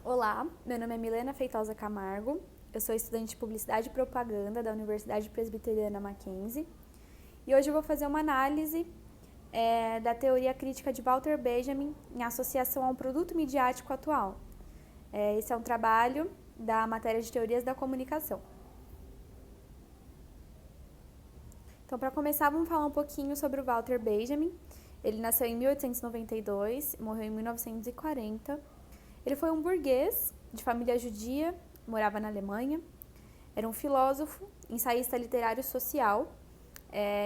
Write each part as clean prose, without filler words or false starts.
Olá, meu nome é Milena Feitosa Camargo, eu sou estudante de Publicidade e Propaganda da Universidade Presbiteriana Mackenzie e hoje eu vou fazer uma análise da teoria crítica de Walter Benjamin em associação ao produto midiático atual. Esse é um trabalho da matéria de Teorias da Comunicação. Então, para começar, vamos falar um pouquinho sobre o Walter Benjamin. Ele nasceu em 1892 e morreu em 1940. Ele foi um burguês de família judia, morava na Alemanha. Era um filósofo, ensaísta literário social.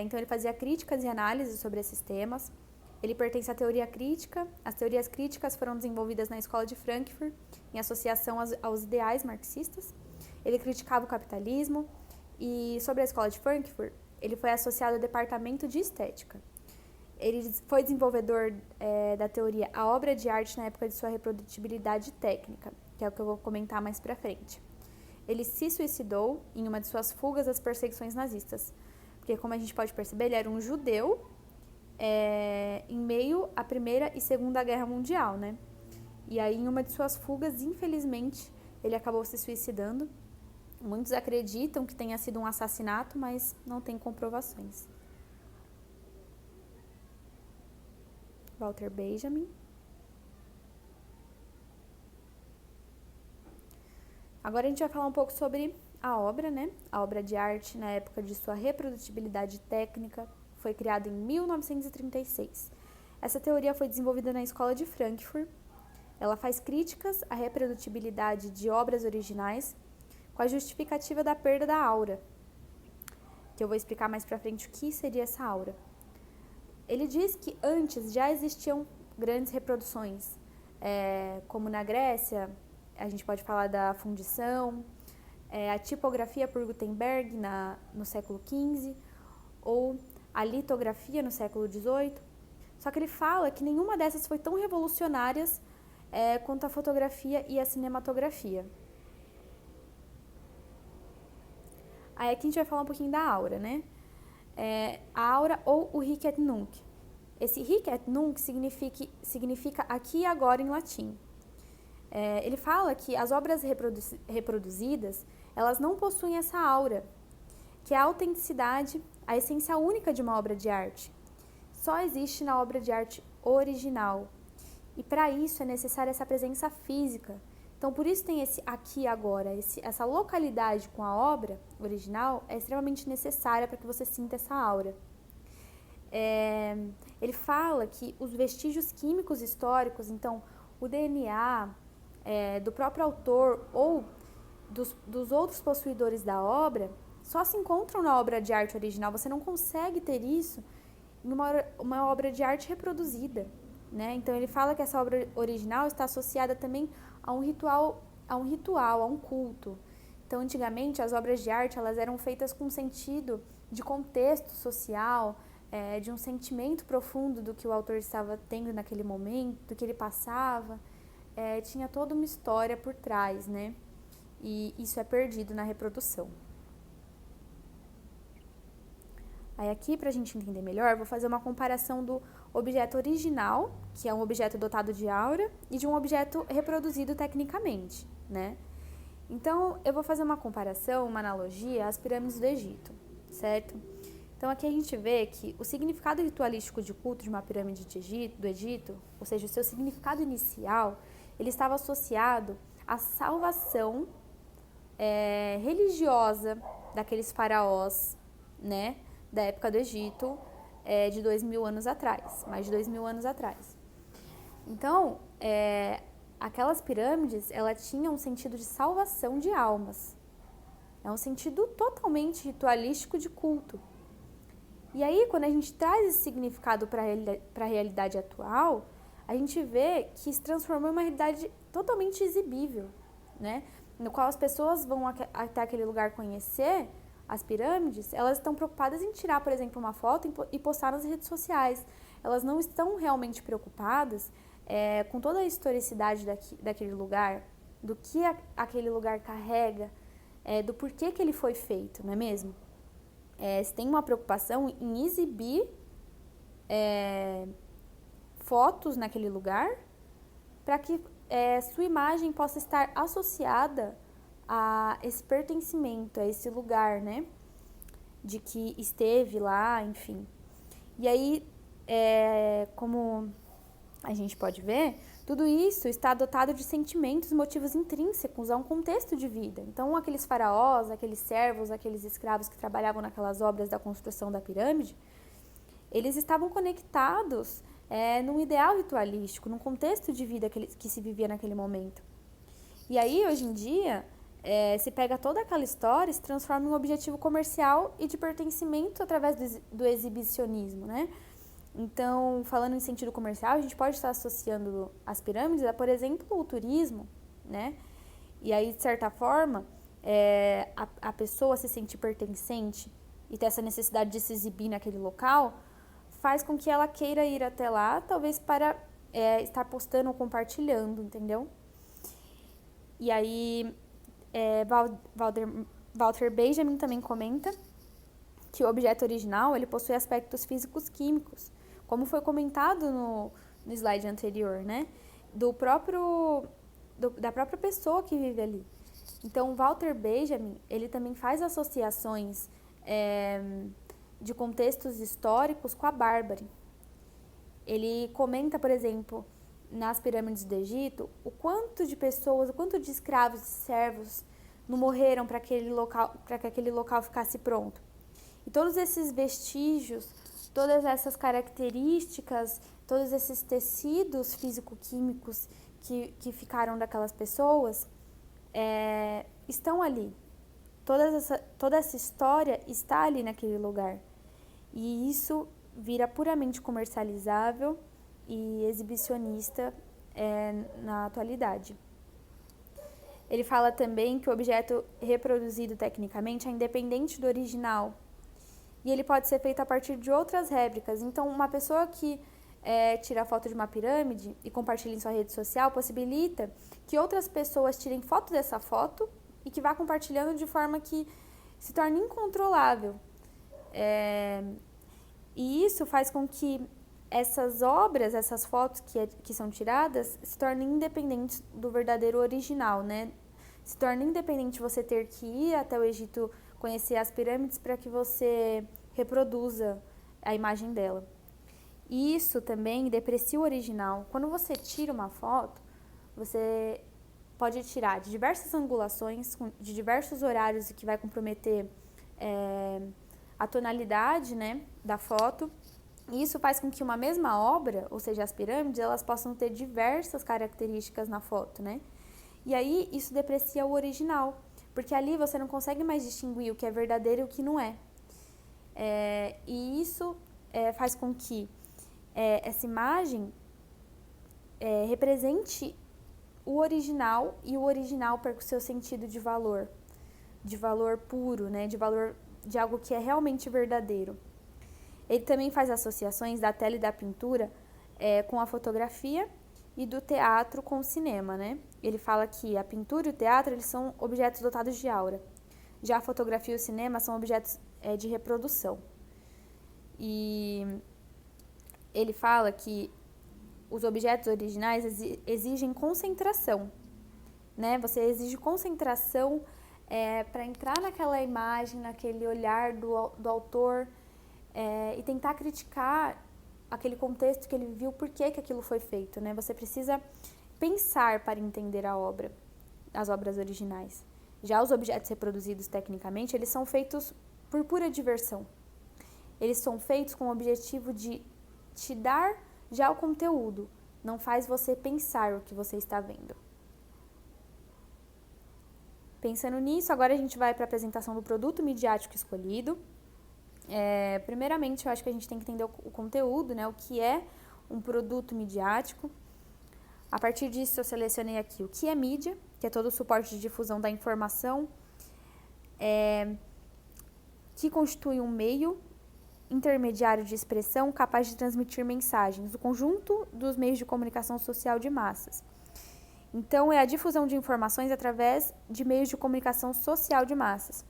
Então, ele fazia críticas e análises sobre esses temas. Ele pertence à teoria crítica. As teorias críticas foram desenvolvidas na Escola de Frankfurt, em associação aos ideais marxistas. Ele criticava o capitalismo. E sobre a Escola de Frankfurt, ele foi associado ao departamento de estética. Ele foi desenvolvedor da teoria A Obra de Arte na época de sua reprodutibilidade técnica, que é o que eu vou comentar mais pra frente. Ele se suicidou em uma de suas fugas às perseguições nazistas, porque, como a gente pode perceber, ele era um judeu em meio à Primeira e Segunda Guerra Mundial, né? E aí, em uma de suas fugas, infelizmente, ele acabou se suicidando. Muitos acreditam que tenha sido um assassinato, mas não tem comprovações. Walter Benjamin. Agora a gente vai falar um pouco sobre a obra, né? A obra de arte, na época de sua reprodutibilidade técnica, foi criada em 1936. Essa teoria foi desenvolvida na Escola de Frankfurt. Ela faz críticas à reprodutibilidade de obras originais com a justificativa da perda da aura, que eu vou explicar mais pra frente o que seria essa aura. Ele diz que antes já existiam grandes reproduções, como na Grécia, a gente pode falar da fundição, a tipografia por Gutenberg no século XV, ou a litografia no século XVIII. Só que ele fala que nenhuma dessas foi tão revolucionárias quanto a fotografia e a cinematografia. Aí aqui a gente vai falar um pouquinho da aura, né? A aura ou o hic et nunc. Esse hic et nunc significa aqui e agora em latim. Ele fala que as obras reproduzidas, elas não possuem essa aura, que é a autenticidade, a essência única de uma obra de arte. Só existe na obra de arte original. E para isso é necessária essa presença física. Então, por isso tem esse aqui e agora, essa localidade com a obra original é extremamente necessária para que você sinta essa aura. Ele fala que os vestígios químicos históricos, então o DNA do próprio autor ou dos outros possuidores da obra, só se encontram na obra de arte original. Você não consegue ter isso em uma obra de arte reproduzida, né? Então ele fala que essa obra original está associada também a um ritual, a um culto. Então, antigamente, as obras de arte elas eram feitas com sentido de contexto social, de um sentimento profundo do que o autor estava tendo naquele momento, do que ele passava. Tinha toda uma história por trás, né? E isso é perdido na reprodução. Aí aqui, para a gente entender melhor, vou fazer uma comparação do objeto original, que é um objeto dotado de aura, e de um objeto reproduzido tecnicamente, né? Então, eu vou fazer uma comparação, uma analogia às pirâmides do Egito, certo? Então, aqui a gente vê que o significado ritualístico de culto de uma pirâmide do Egito, ou seja, o seu significado inicial, ele estava associado à salvação religiosa daqueles faraós, né? Da época do Egito, de 2.000 anos atrás, mais de 2.000 anos atrás. Então, aquelas pirâmides, ela tinha um sentido de salvação de almas. É um sentido totalmente ritualístico de culto. E aí, quando a gente traz esse significado para a realidade atual, a gente vê que se transformou em uma realidade totalmente exibível, né? No qual as pessoas vão até aquele lugar conhecer as pirâmides, elas estão preocupadas em tirar, por exemplo, uma foto e postar nas redes sociais. Elas não estão realmente preocupadas com toda a historicidade daquele lugar, do que aquele lugar carrega, do porquê que ele foi feito, não é mesmo? Se tem uma preocupação em exibir fotos naquele lugar para que sua imagem possa estar associada a esse pertencimento, a esse lugar, né? De que esteve lá, enfim. E aí, como a gente pode ver, tudo isso está dotado de sentimentos e motivos intrínsecos a um contexto de vida. Então, aqueles faraós, aqueles servos, aqueles escravos que trabalhavam naquelas obras da construção da pirâmide, eles estavam conectados num ideal ritualístico, num contexto de vida que se vivia naquele momento. E aí, hoje em dia, se pega toda aquela história e se transforma em um objetivo comercial e de pertencimento através do exibicionismo, né? Então, falando em sentido comercial, a gente pode estar associando as pirâmides a, por exemplo, o turismo, né? E aí, de certa forma, a pessoa se sentir pertencente e ter essa necessidade de se exibir naquele local faz com que ela queira ir até lá, talvez para estar postando ou compartilhando, entendeu? E aí, Walter Benjamin também comenta que o objeto original ele possui aspectos físicos químicos, como foi comentado no slide anterior, né? Da própria pessoa que vive ali. Então, Walter Benjamin, ele também faz associações de contextos históricos com a bárbare. Ele comenta, por exemplo, nas pirâmides do Egito, o quanto de pessoas, o quanto de escravos e servos não morreram para que aquele local ficasse pronto. E todos esses vestígios, todas essas características, todos esses tecidos físico-químicos que ficaram daquelas pessoas estão ali. Toda essa história está ali naquele lugar. E isso vira puramente comercializável e exibicionista na atualidade. Ele fala também que o objeto reproduzido tecnicamente é independente do original e ele pode ser feito a partir de outras réplicas. Então, uma pessoa que tira foto de uma pirâmide e compartilha em sua rede social possibilita que outras pessoas tirem foto dessa foto e que vá compartilhando de forma que se torne incontrolável. E isso faz com que essas obras, essas fotos que são tiradas, se tornem independentes do verdadeiro original, né? Se torna independente você ter que ir até o Egito conhecer as pirâmides para que você reproduza a imagem dela. E isso também deprecia o original. Quando você tira uma foto, você pode tirar de diversas angulações, de diversos horários, e que vai comprometer a tonalidade, né, da foto. E isso faz com que uma mesma obra, ou seja, as pirâmides, elas possam ter diversas características na foto, né? E aí isso deprecia o original, porque ali você não consegue mais distinguir o que é verdadeiro e o que não é. E isso faz com que essa imagem represente o original, e o original perca o seu sentido de valor puro, né? De algo que é realmente verdadeiro. Ele também faz associações da tela e da pintura com a fotografia e do teatro com o cinema, né? Ele fala que a pintura e o teatro eles são objetos dotados de aura. Já a fotografia e o cinema são objetos de reprodução. E ele fala que os objetos originais exigem concentração, né? Você exige concentração para entrar naquela imagem, naquele olhar do autor, e tentar criticar aquele contexto que ele viu, por que aquilo foi feito, né? Você precisa pensar para entender as obras originais. Já os objetos reproduzidos tecnicamente, eles são feitos por pura diversão. Eles são feitos com o objetivo de te dar já o conteúdo, não faz você pensar o que você está vendo. Pensando nisso, agora a gente vai para a apresentação do produto midiático escolhido. Primeiramente, eu acho que a gente tem que entender o conteúdo, né? O que é um produto midiático. A partir disso, eu selecionei aqui o que é mídia, que é todo o suporte de difusão da informação, que constitui um meio intermediário de expressão capaz de transmitir mensagens, o conjunto dos meios de comunicação social de massas. Então, é a difusão de informações através de meios de comunicação social de massas.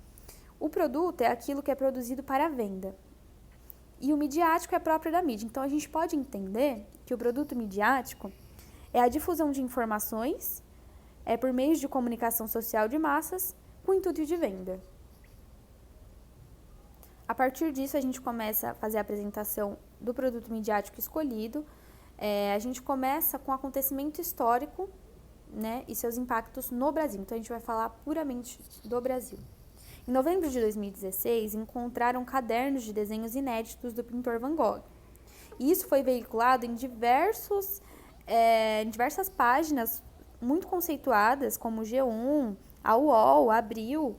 O produto é aquilo que é produzido para a venda. E o midiático é próprio da mídia. Então, a gente pode entender que o produto midiático é a difusão de informações por meios de comunicação social de massas com intuito de venda. A partir disso, a gente começa a fazer a apresentação do produto midiático escolhido. A gente começa com o acontecimento histórico, né, e seus impactos no Brasil. Então, a gente vai falar puramente do Brasil. Em novembro de 2016, encontraram cadernos de desenhos inéditos do pintor Van Gogh. E isso foi veiculado em diversas páginas muito conceituadas, como o G1, a UOL, a Abril.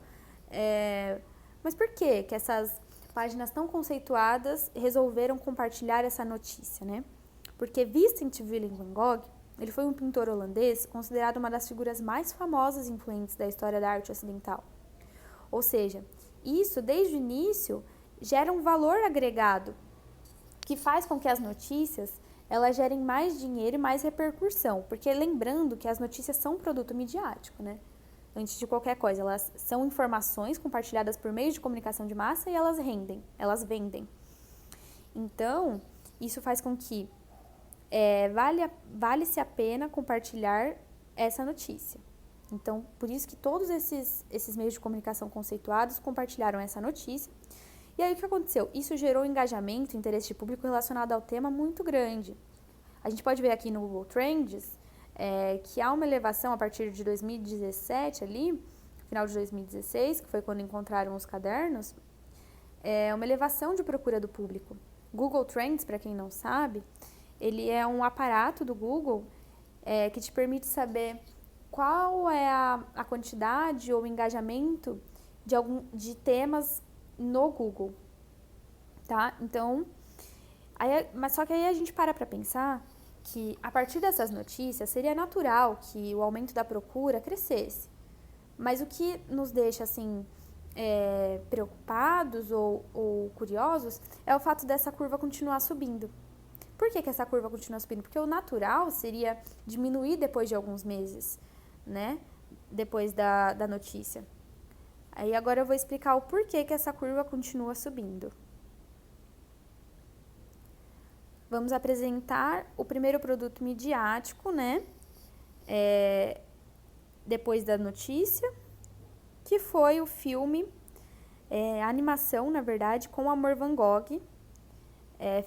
Mas por que essas páginas tão conceituadas resolveram compartilhar essa notícia, né? Porque Vincent Willem van Gogh, ele foi um pintor holandês considerado uma das figuras mais famosas e influentes da história da arte ocidental. Ou seja, isso, desde o início, gera um valor agregado que faz com que as notícias elas gerem mais dinheiro e mais repercussão. Porque lembrando que as notícias são um produto midiático, né? Antes de qualquer coisa, elas são informações compartilhadas por meios de comunicação de massa e elas vendem. Então, isso faz com que vale-se a pena compartilhar essa notícia. Então, por isso que todos esses meios de comunicação conceituados compartilharam essa notícia. E aí, o que aconteceu? Isso gerou engajamento e interesse de público relacionado ao tema muito grande. A gente pode ver aqui no Google Trends que há uma elevação a partir de 2017 ali, final de 2016, que foi quando encontraram os cadernos, uma elevação de procura do público. Google Trends, para quem não sabe, ele é um aparato do Google que te permite saber qual é a quantidade ou engajamento de temas no Google, tá? Então, mas só que aí a gente para pensar que a partir dessas notícias seria natural que o aumento da procura crescesse. Mas o que nos deixa assim preocupados ou curiosos é o fato dessa curva continuar subindo. Por que essa curva continua subindo? Porque o natural seria diminuir depois de alguns meses, né? Depois da notícia. Aí agora eu vou explicar o porquê que essa curva continua subindo. Vamos apresentar o primeiro produto midiático, né? Depois da notícia, que foi o filme, a animação, na verdade, com Amor Van Gogh,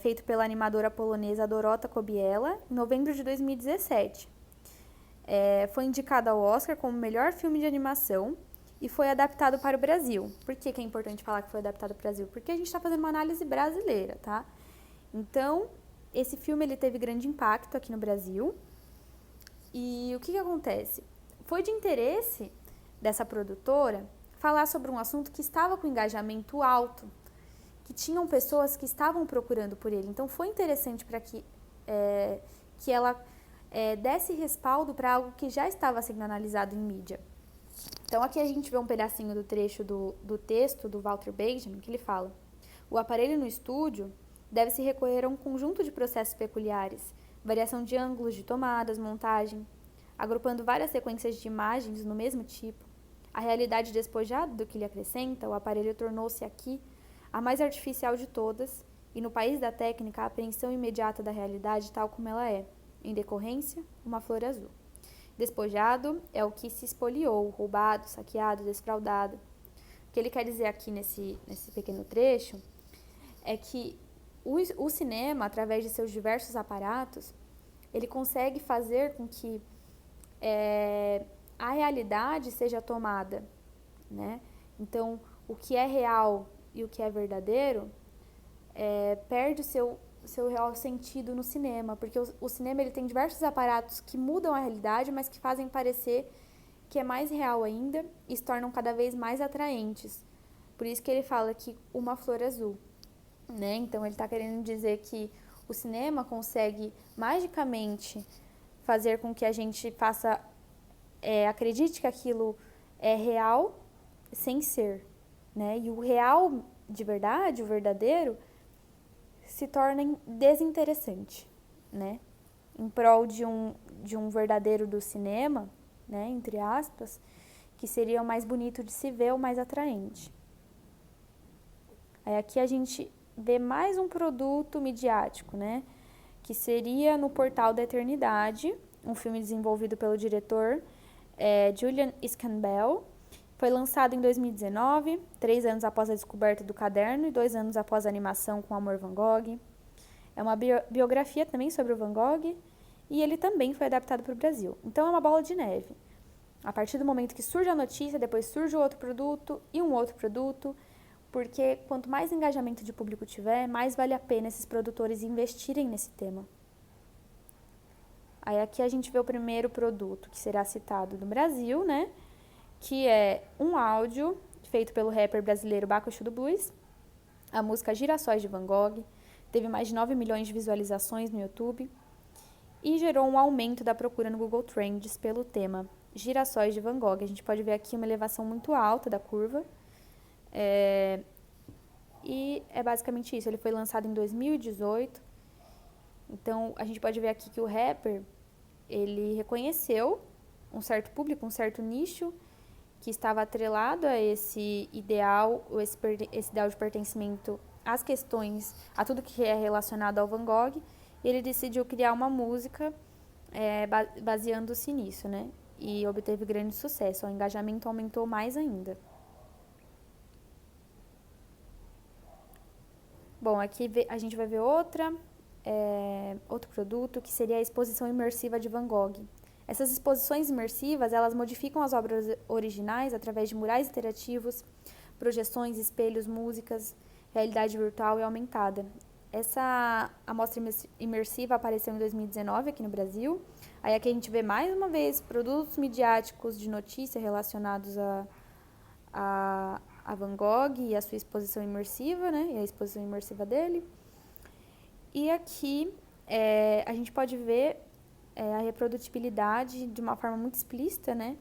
feito pela animadora polonesa Dorota Kobiela, em novembro de 2017. Foi indicado ao Oscar como melhor filme de animação e foi adaptado para o Brasil. Por que é importante falar que foi adaptado para o Brasil? Porque a gente está fazendo uma análise brasileira, tá? Então, esse filme ele teve grande impacto aqui no Brasil. E o que acontece? Foi de interesse dessa produtora falar sobre um assunto que estava com engajamento alto, que tinham pessoas que estavam procurando por ele. Então, foi interessante para que ela desse respaldo para algo que já estava sendo analisado em mídia. Então, aqui a gente vê um pedacinho do trecho do texto do Walter Benjamin, que ele fala: o aparelho no estúdio deve-se recorrer a um conjunto de processos peculiares, variação de ângulos de tomadas, montagem, agrupando várias sequências de imagens no mesmo tipo. A realidade despojada do que lhe acrescenta, o aparelho tornou-se aqui a mais artificial de todas, e no país da técnica, a apreensão imediata da realidade tal como ela é, em decorrência, uma flor azul. Despojado é o que se espoliou, roubado, saqueado, desfraudado. O que ele quer dizer aqui nesse pequeno trecho é que o cinema, através de seus diversos aparatos, ele consegue fazer com que a realidade seja tomada, né? Então, o que é real e o que é verdadeiro perde o seu real sentido no cinema, porque o cinema ele tem diversos aparatos que mudam a realidade, mas que fazem parecer que é mais real ainda e se tornam cada vez mais atraentes. Por isso que ele fala que uma flor azul, né? Então ele está querendo dizer que o cinema consegue magicamente fazer com que a gente acredite que aquilo é real sem ser, né? E o real de verdade, o verdadeiro, se torna desinteressante, né? Em prol de um verdadeiro do cinema, né? Entre aspas, que seria o mais bonito de se ver, o mais atraente. Aí aqui a gente vê mais um produto midiático, né? Que seria no Portal da Eternidade, um filme desenvolvido pelo diretor Julian Scannell. Foi lançado em 2019, 3 anos após a descoberta do caderno e 2 anos após a animação com Amor Van Gogh. É uma biografia também sobre o Van Gogh e ele também foi adaptado para o Brasil. Então é uma bola de neve. A partir do momento que surge a notícia, depois surge outro produto e um outro produto, porque quanto mais engajamento de público tiver, mais vale a pena esses produtores investirem nesse tema. Aí aqui a gente vê o primeiro produto que será citado no Brasil, né? Que é um áudio feito pelo rapper brasileiro Baco Exu do Blues, a música Girassóis de Van Gogh, teve mais de 9 milhões de visualizações no YouTube e gerou um aumento da procura no Google Trends pelo tema Girassóis de Van Gogh. A gente pode ver aqui uma elevação muito alta da curva. E é basicamente isso. Ele foi lançado em 2018. Então, a gente pode ver aqui que o rapper, ele reconheceu um certo público, um certo nicho que estava atrelado a esse ideal, esse ideal de pertencimento às questões, a tudo que é relacionado ao Van Gogh, e ele decidiu criar uma música baseando-se nisso, né? E obteve grande sucesso, o engajamento aumentou mais ainda. Bom, aqui a gente vai ver outro produto, que seria a exposição imersiva de Van Gogh. Essas exposições imersivas, elas modificam as obras originais através de murais interativos, projeções, espelhos, músicas, realidade virtual e aumentada. Essa amostra imersiva apareceu em 2019 aqui no Brasil. Aí aqui a gente vê mais uma vez produtos midiáticos de notícia relacionados a Van Gogh e a sua exposição imersiva, né? E a exposição imersiva dele. E aqui a gente pode ver a reprodutibilidade de uma forma muito explícita, né?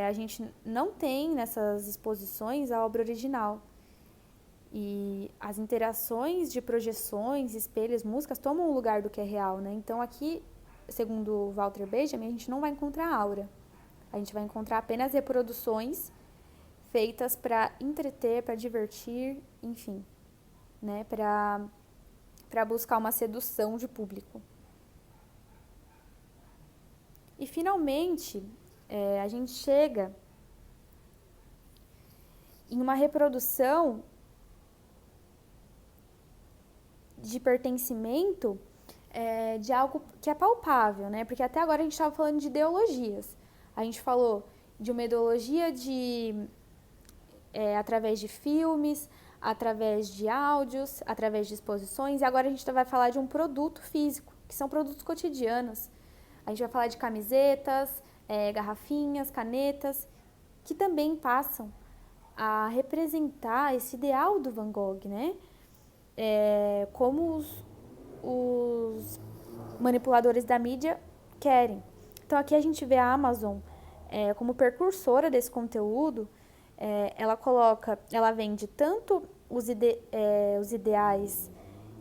A gente não tem nessas exposições a obra original. E as interações de projeções, espelhos, músicas tomam o lugar do que é real, né? Então aqui, segundo o Walter Benjamin, a gente não vai encontrar aura. A gente vai encontrar apenas reproduções feitas para entreter, para divertir, enfim, né? Para buscar uma sedução de público. E finalmente, a gente chega em uma reprodução de pertencimento de algo que é palpável, né? Porque até agora a gente estava falando de ideologias. A gente falou de uma ideologia através de filmes, através de áudios, através de exposições, e agora a gente vai falar de um produto físico, que são produtos cotidianos. A gente vai falar de camisetas, garrafinhas, canetas, que também passam a representar esse ideal do Van Gogh, né? Como os manipuladores da mídia querem. Então aqui a gente vê a Amazon como precursora desse conteúdo. Ela vende tanto os ideais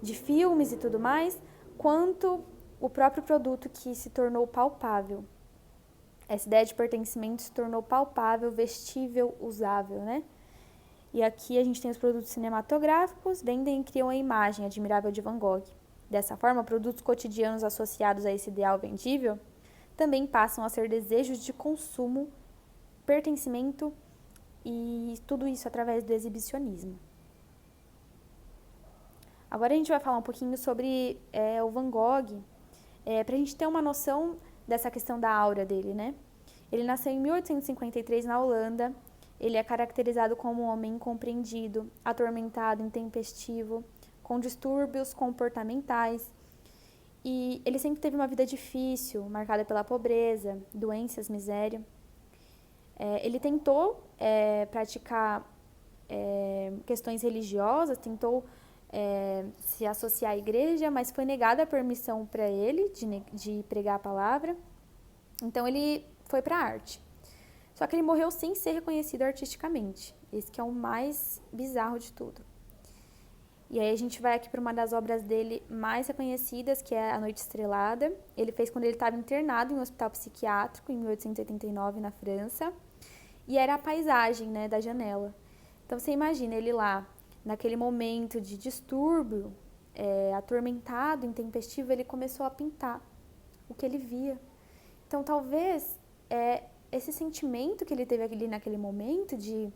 de filmes e tudo mais, quanto o próprio produto que se tornou palpável. Essa ideia de pertencimento se tornou palpável, vestível, usável, né? E aqui a gente tem os produtos cinematográficos, vendem e criam a imagem admirável de Van Gogh. Dessa forma, produtos cotidianos associados a esse ideal vendível também passam a ser desejos de consumo, pertencimento e tudo isso através do exibicionismo. Agora a gente vai falar um pouquinho sobre o Van Gogh, para a gente ter uma noção dessa questão da aura dele, né? Ele nasceu em 1853 na Holanda. Ele é caracterizado como um homem incompreendido, atormentado, intempestivo, com distúrbios comportamentais. E ele sempre teve uma vida difícil, marcada pela pobreza, doenças, miséria. Ele tentou praticar questões religiosas, tentou se associar à igreja, mas foi negada a permissão para ele de pregar a palavra. Então ele foi para a arte. Só que ele morreu sem ser reconhecido artisticamente. Esse que é o mais bizarro de tudo. E aí a gente vai aqui para uma das obras dele mais reconhecidas, que é A Noite Estrelada. Ele fez quando ele estava internado em um hospital psiquiátrico, em 1889, na França. E era a paisagem, né, da janela. Então você imagina ele lá, naquele momento de distúrbio, atormentado, intempestivo, ele começou a pintar o que ele via. Então, talvez esse sentimento que ele teve ali naquele momento de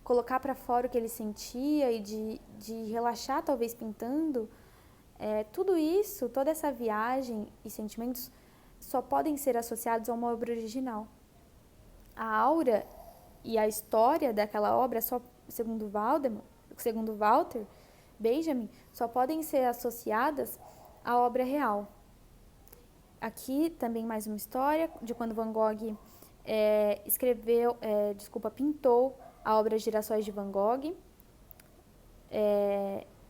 colocar para fora o que ele sentia e de relaxar, talvez pintando, tudo isso, toda essa viagem e sentimentos só podem ser associados a uma obra original. A aura e a história daquela obra, só segundo Walter Benjamin, só podem ser associadas à obra real. Aqui também mais uma história de quando Van Gogh pintou a obra Girassóis de Van Gogh.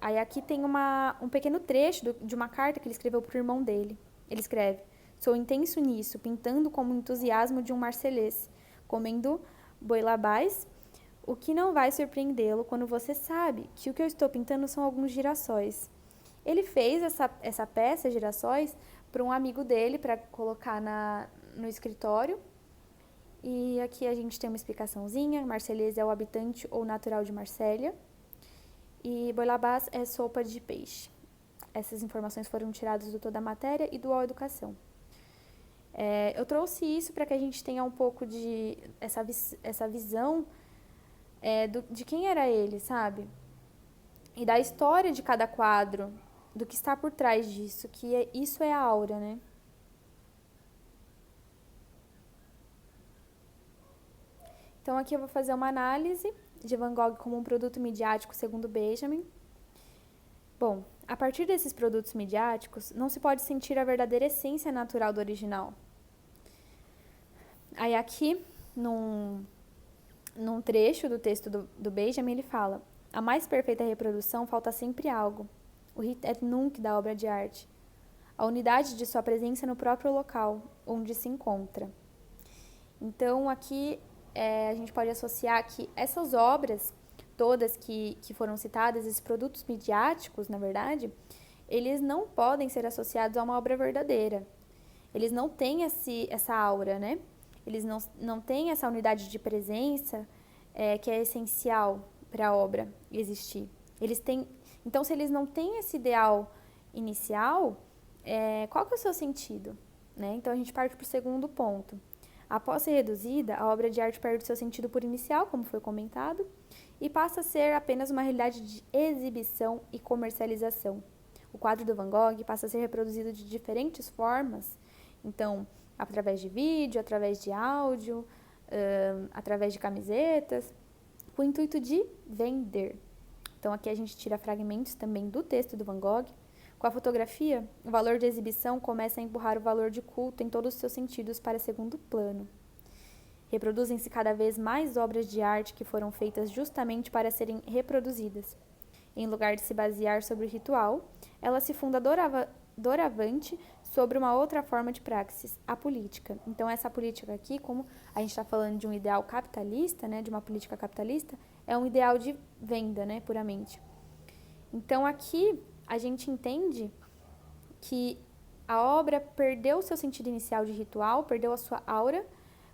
Aí aqui tem um pequeno trecho de uma carta que ele escreveu para o irmão dele. Ele escreve: sou intenso nisso, pintando como o entusiasmo de um marselês, comendo boilabás, o que não vai surpreendê-lo quando você sabe que o que eu estou pintando são alguns girassóis. Ele fez essa peça, Girassóis, para um amigo dele, para colocar no escritório. E aqui a gente tem uma explicaçãozinha. Marselês é o habitante ou natural de Marsella. E boilabás é sopa de peixe. Essas informações foram tiradas do Toda a Matéria e do All Educação. Eu trouxe isso para que a gente tenha um pouco de essa visão de quem era ele, sabe? E da história de cada quadro, do que está por trás disso, isso é a aura, né? Então aqui eu vou fazer uma análise de Van Gogh como um produto midiático segundo Benjamin. Bom, a partir desses produtos midiáticos, não se pode sentir a verdadeira essência natural do original. Aí aqui, num trecho do texto do Benjamin, ele fala: a mais perfeita reprodução falta sempre algo, o hit et nunc da obra de arte, a unidade de sua presença no próprio local onde se encontra. Então aqui a gente pode associar que essas obras todas que foram citadas, esses produtos midiáticos, na verdade, eles não podem ser associados a uma obra verdadeira. Eles não têm essa aura, né? Eles não têm essa unidade de presença que é essencial para a obra existir. Então, se eles não têm esse ideal inicial, qual que é o seu sentido? Né? Então, a gente parte para o segundo ponto. Após ser reduzida, a obra de arte perde seu sentido por inicial, como foi comentado, e passa a ser apenas uma realidade de exibição e comercialização. O quadro do Van Gogh passa a ser reproduzido de diferentes formas, então, através de vídeo, através de áudio, através de camisetas, com o intuito de vender. Então, aqui a gente tira fragmentos também do texto do Van Gogh. Com a fotografia, o valor de exibição começa a empurrar o valor de culto em todos os seus sentidos para segundo plano. Reproduzem-se cada vez mais obras de arte que foram feitas justamente para serem reproduzidas. Em lugar de se basear sobre o ritual, ela se funda doravante sobre uma outra forma de praxis, a política. Então, essa política aqui, como a gente está falando de um ideal capitalista, né, de uma política capitalista, é um ideal de venda, né, puramente. Então, aqui a gente entende que a obra perdeu o seu sentido inicial de ritual, perdeu a sua aura,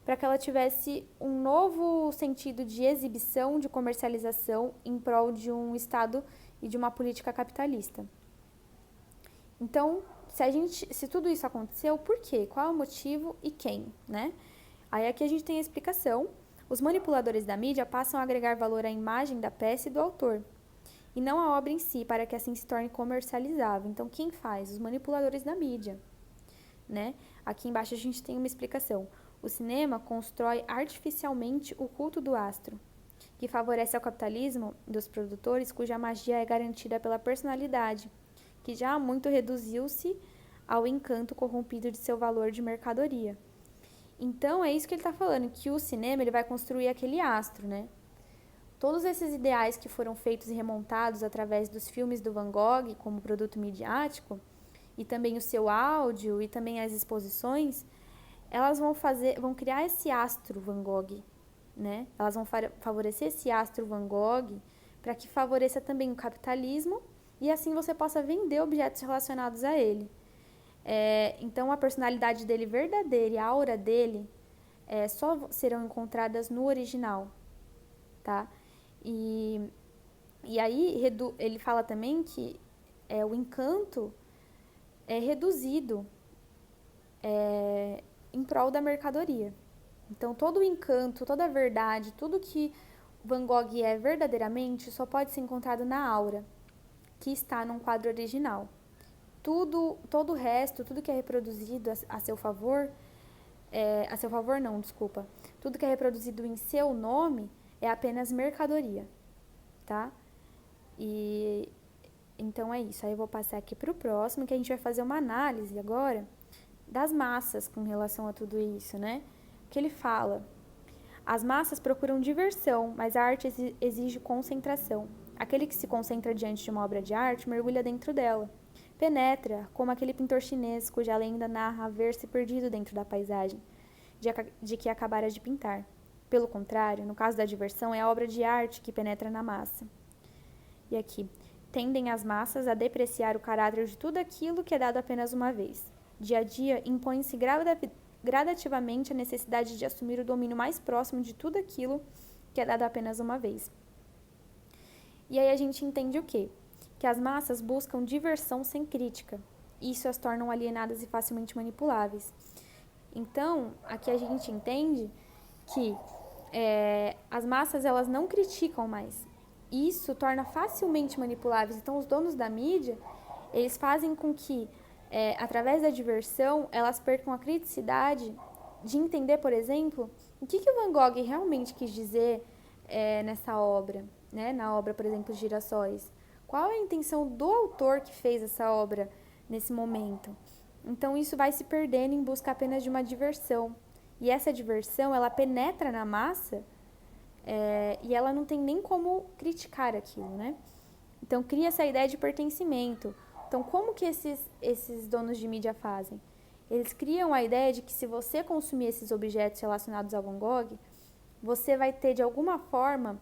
para que ela tivesse um novo sentido de exibição, de comercialização em prol de um Estado e de uma política capitalista. Então, se tudo isso aconteceu, por quê? Qual é o motivo e quem, né? Aí aqui a gente tem a explicação. Os manipuladores da mídia passam a agregar valor à imagem da peça e do autor, e não à obra em si, para que assim se torne comercializável. Então, quem faz? Os manipuladores da mídia, né? Aqui embaixo a gente tem uma explicação. O cinema constrói artificialmente o culto do astro, que favorece ao capitalismo dos produtores, cuja magia é garantida pela personalidade, que já há muito reduziu-se ao encanto corrompido de seu valor de mercadoria. Então, é isso que ele está falando, que o cinema ele vai construir aquele astro, né? Todos esses ideais que foram feitos e remontados através dos filmes do Van Gogh como produto midiático, e também o seu áudio e também as exposições, elas vão criar esse astro Van Gogh, né? Elas vão favorecer esse astro Van Gogh para que favoreça também o capitalismo e assim você possa vender objetos relacionados a ele. Então, a personalidade dele verdadeira e a aura dele só serão encontradas no original, tá? E aí ele fala também que o encanto é reduzido em prol da mercadoria. Então, todo o encanto, toda a verdade, tudo que Van Gogh é verdadeiramente só pode ser encontrado na aura, que está num quadro original. Todo o resto, tudo que é reproduzido a seu favor, tudo que é reproduzido em seu nome é apenas mercadoria, tá? E então é isso. Aí eu vou passar aqui para o próximo, que a gente vai fazer uma análise agora das massas com relação a tudo isso, né? Que ele fala: as massas procuram diversão, mas a arte exige concentração. Aquele que se concentra diante de uma obra de arte mergulha dentro dela. Penetra, como aquele pintor chinês cuja lenda narra haver-se perdido dentro da paisagem de que acabara de pintar. Pelo contrário, no caso da diversão, é a obra de arte que penetra na massa. E aqui, tendem as massas a depreciar o caráter de tudo aquilo que é dado apenas uma vez. Dia a dia, impõe-se gradativamente a necessidade de assumir o domínio mais próximo de tudo aquilo que é dado apenas uma vez. E aí a gente entende o quê? Que as massas buscam diversão sem crítica. Isso as tornam alienadas e facilmente manipuláveis. Então, aqui a gente entende que as massas elas não criticam mais. Isso torna facilmente manipuláveis. Então, os donos da mídia, eles fazem com que, através da diversão, elas percam a criticidade de entender, por exemplo, o que o Van Gogh realmente quis dizer nessa obra, né? Na obra, por exemplo, Girassóis. Qual é a intenção do autor que fez essa obra nesse momento? Então, isso vai se perdendo em busca apenas de uma diversão. E essa diversão, ela penetra na massa e ela não tem nem como criticar aquilo, né? Então, cria essa ideia de pertencimento. Então, como que esses donos de mídia fazem? Eles criam a ideia de que se você consumir esses objetos relacionados ao Van Gogh, você vai ter, de alguma forma,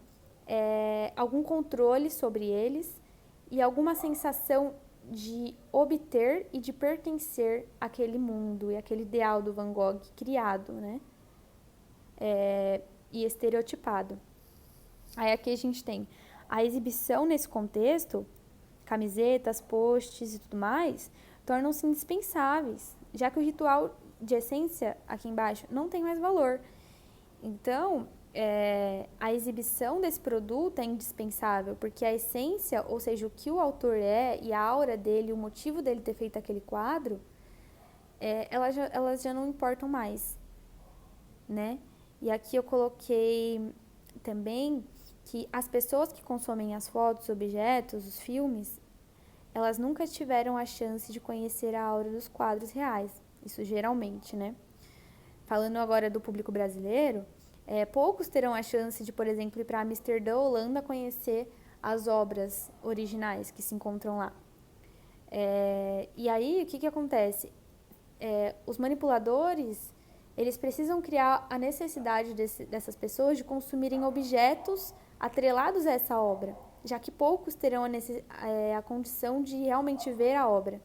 algum controle sobre eles e alguma sensação de obter e de pertencer àquele mundo e àquele ideal do Van Gogh criado, né? E estereotipado. Aí aqui a gente tem a exibição nesse contexto, camisetas, posts e tudo mais, tornam-se indispensáveis, já que o ritual de essência, aqui embaixo, não tem mais valor. Então, a exibição desse produto é indispensável, porque a essência, ou seja, o que o autor é e a aura dele, o motivo dele ter feito aquele quadro, elas já não importam mais, né? E aqui eu coloquei também que as pessoas que consomem as fotos, objetos, os filmes, elas nunca tiveram a chance de conhecer a aura dos quadros reais, isso geralmente, né? Falando agora do público brasileiro, poucos terão a chance de, por exemplo, ir para Amsterdã, Holanda, conhecer as obras originais que se encontram lá. E aí, o que acontece? Os manipuladores, eles precisam criar a necessidade dessas pessoas de consumirem objetos atrelados a essa obra, já que poucos terão a condição de realmente ver a obra,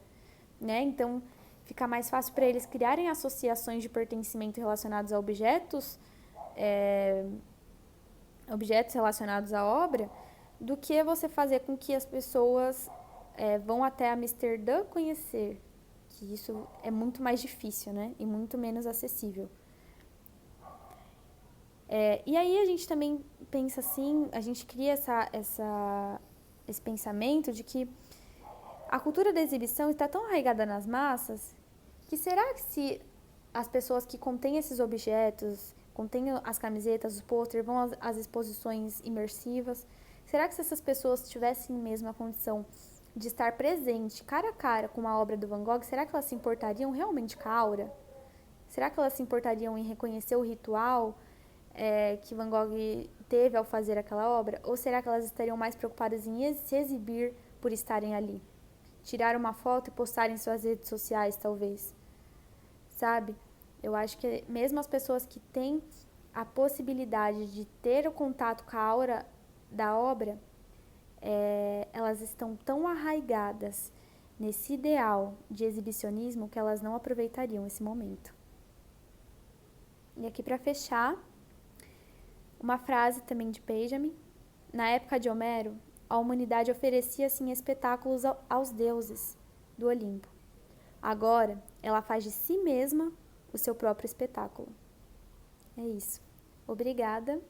né? Então, fica mais fácil para eles criarem associações de pertencimento relacionados a objetos relacionados à obra, do que você fazer com que as pessoas vão até Amsterdã conhecer, que isso é muito mais difícil, né? E muito menos acessível. E aí a gente também pensa assim, a gente cria esse pensamento de que a cultura da exibição está tão arraigada nas massas que será que se as pessoas que contêm esses objetos, contêm as camisetas, os pôster, vão às exposições imersivas, será que se essas pessoas tivessem mesmo a condição de estar presente, cara a cara com uma obra do Van Gogh, será que elas se importariam realmente com a aura? Será que elas se importariam em reconhecer o ritual que Van Gogh teve ao fazer aquela obra? Ou será que elas estariam mais preocupadas em se exibir por estarem ali? Tirar uma foto e postar em suas redes sociais, talvez. Sabe? Eu acho que mesmo as pessoas que têm a possibilidade de ter o contato com a aura da obra, elas estão tão arraigadas nesse ideal de exibicionismo que elas não aproveitariam esse momento. E aqui para fechar, uma frase também de Benjamin: na época de Homero, a humanidade oferecia assim espetáculos aos deuses do Olimpo. Agora, Ela faz de si mesma o seu próprio espetáculo. É isso. Obrigada